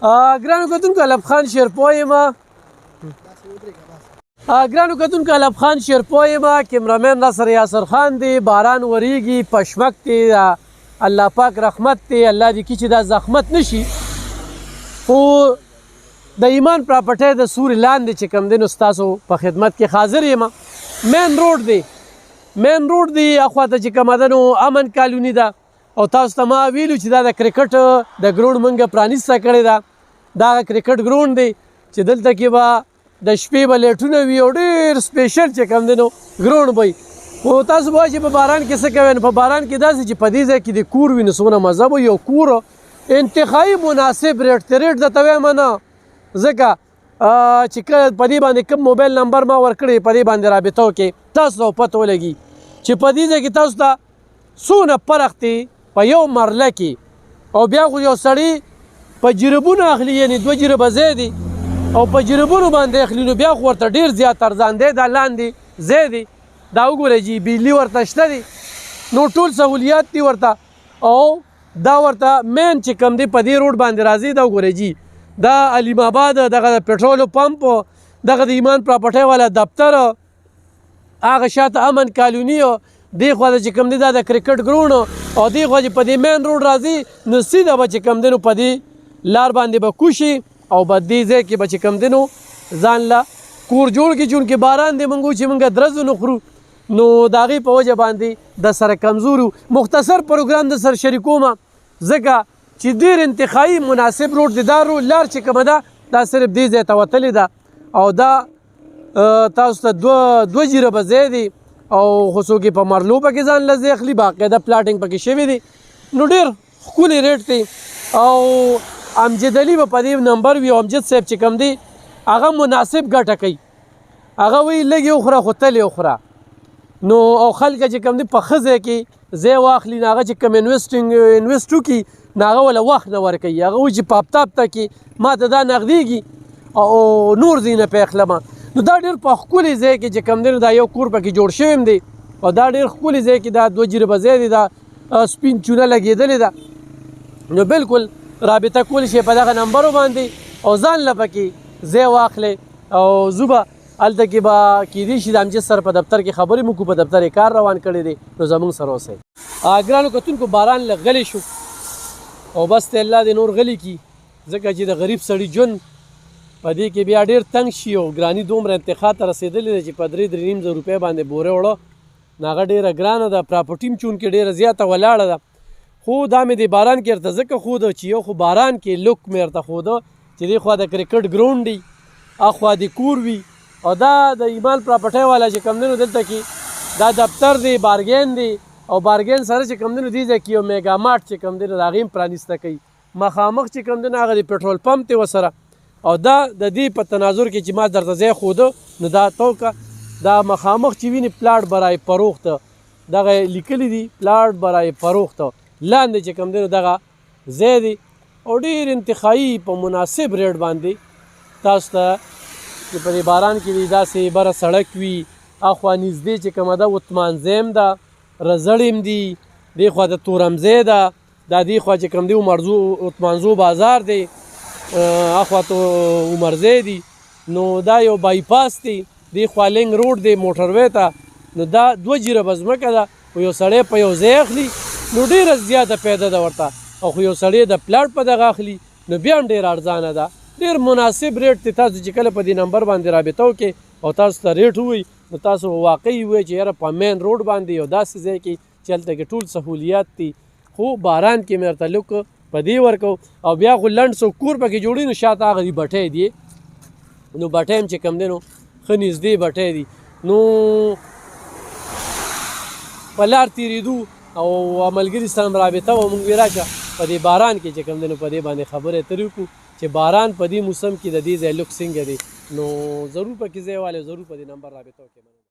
ګرانو کتونکو علب خان شیرپوه یم کیمرامین را سره یاسر خان دی. باران وریږي پشمک دی، الله پاک رحمت دی. الله دې کړي چې دا زحمت نشي. خو د ایمان پراپرټۍ د سوري لاندې چې کوم دی نو ستاسو په خدمت کې حاضر یم. مین روډ دی اخواته چې کومه ده نو امن کالوني ده. او تاسو ته ما ویلو چې دا د کرکټ د ګراوند موږ پرانیسته کړې ده. دا کرکټ ګراوند دی چې دلته کې به د شپې به لیټونه وي او ډېر سپیشل چې کوم دی نو ګراوند به وي. خو تاسو به وایئ چې په باران کې څه کوئ؟ نو په باران کې داسې چې په دې ځای کې د کور وي نو څومره مزه به یو کور انتخابي مناسب ریټ ته ریټ درته وایم نه، ځکه چې کله په دې باندې کوم موبایل نمبر ما ورکړی په دې باندې رابطه وکړئ تاسو ته پته ولګي چې په دې ځای کې تاسو ته څونه فرق دی په یو مرله کې. او بیا خو یو سړی په جربونو اخلي، یعنې 2 جربه ځای دي او په جربونو باندې اخلي نو بیا خو ورته ډېر زیات ارزان دی. دا لاندې ځای دی، دا وګورئ جي بجلي ورته شته دی، نو ټول سهولیات دي ورته. او دا ورته مین چې کوم دی په دې روډ باندې راځي. دا وګورئ جي دا علیم آباد دغه د پټرولو پمپ، دغه د ایمان پراپرټۍ والا دفتر، هغه شاته امن کالوني، دې خوا چې کوم دی دا د کرکټ ګراوند، او دې خوا چې په دې مین روډ راځي نو سیده به چې کوم دی نو په دې لار باندې به کوشي او به دې ځای کې به چې کوم دی نو ځان له کور جوړ کړي. چونکې باران دی موږ چې موږ درزو نه خورو نو د هغې په وجه باندې د سره کمزورو. مختصر پروګرام د سر شریکوم ځکه چې ډېر انتخابي مناسب روډ دی. دا لار چې کومه ده دا صرف دې ځای ته وتلې ده او دا تاسو ته 2 جربه ځای دی او خو څوک یې په مرلو پکې ځان له ځای اخلي، باقاعده پلاټینګ پکې شوی دی. نو ډېر ښکلی ریټ دی. او امجد علي به په دې نمبر وي او امجد صاحب چې کوم دی هغه مناسب ګټه کوي. هغه وایي لږ یې وخوره خو تل یې وخوره. نو او خلک چې کوم دی په ښه ځای کې ځای واخلي نو هغه چې کوم انویسټ وکړي نو هغه وله وخت نه ورکوي. هغه وایي چې په هفته کې ما ته دا نغدېږي او نور ځای نه پې اخلمه. نو دا ډېر په ښکلي ځای کې چې کوم دی نو دا یو کور پکې جوړ شوی دی او دا ډېر ښکلي ځای کې دا 2 جربه ځای دی، دا سپین چونه لګېدلې ده. نو بالکل رابطه کولی شئ په دغه نمبرو باندې او ځان له پکې ځای واخلئ. او زه به هلته کې به کیدای شي د امجد سره په دفتر کې خبرې مو کوو، په دفتر یې کار روان کړی دی. نو زموږ سره اوسئ. ګرانو کتونکو باران لږ غلی شو او بس ته الله دې نور غلی کړي، ځکه چې د غریب سړي ژوند په دې کې بیا ډېر تنګ شي او ګراني دومره انتخاب ته رسېدلې ده چې په 3-3.5 روپۍ باندې بورې وړه نو هغه ډېره ګرانه ده. پراپرټي هم چونکې ډېره زیاته ولاړه ده. خو دا مې د باران کې ورته ځکه ښوده چې یو خو باران کې لوک مې ورته ښوده چې دې خوا د کرکټ ګراوند دی، اخوا د کور وي، او دا د ایمان پراپرټۍ والا چې کوم دی نو دلته کې دا دفتر دی، بارګین دی، او بارګین سره چې کوم دی نو دې ځای کې یو میګا مارټ چې کوم دی نو د هغې هم پرانیسته کوي. مخامخ چې کوم دی نو هغه د پټرول پمپ دی ورسره. او دا د دې په تناظر کې چې ما درته ځای ښوده نو دا توکه دا مخامخ چې ویني پلاټ برای فروخت دغه لیکلی دي پلاټ برای فروخت، لاندې چې کوم دی نو دغه ځای دی او ډېر انتخابي په مناسب ریټ باندې تاسو ته چې په دې باران کې دی داسې بره سړک وي، اخوا نږدې چې کومه ده عثمانزی هم ده، رزړ هم دي، دې خوا د تورمزی ده، دا دې خوا چې کوم دی عثمانزو بازار دی، اخوا ته عمرزی دی. نو دا یو بایپاس دی، دې خوا لینګ روډ دی موټروی ته. نو دا 2 جربه ځمکه ده خو یو سړی په یو ځای اخلي نو ډېره زیاته پیدا ده ورته. او خو یو سړی د پلاټ په دغه اخلي نو بیا هم ډېر ارزانه ده، ډېر مناسب ریټ دی. تاسو چې کله په دې نمبر باندې رابطه وکړئ او تاسو ته ریټ ووایي نو تاسو واقعي ووایئ چې یاره په مین روډ باندې یو داسې ځای کې چې هلته کې ټول سهولیات دي. خو باران کې مې ورته لوک په دې ورکو او بیا خو لنډ څوک کور پکې جوړي نو شاته هغه دي بټۍ دي. نو بټۍ هم چې کوم دی نو ښه نږدې بټۍ دي. نو په لار تېرېدو او ملګري سره رابطه وه موږ وی راشه په دې باران کې چې کوم دی نو په دې باندې خبرې اترې وکړو چې باران په دې موسم کې د دې ځای لوک څنګه دی. نو ضرور پکې ځای والی ضرور په دې نمبر رابطه وکړئ.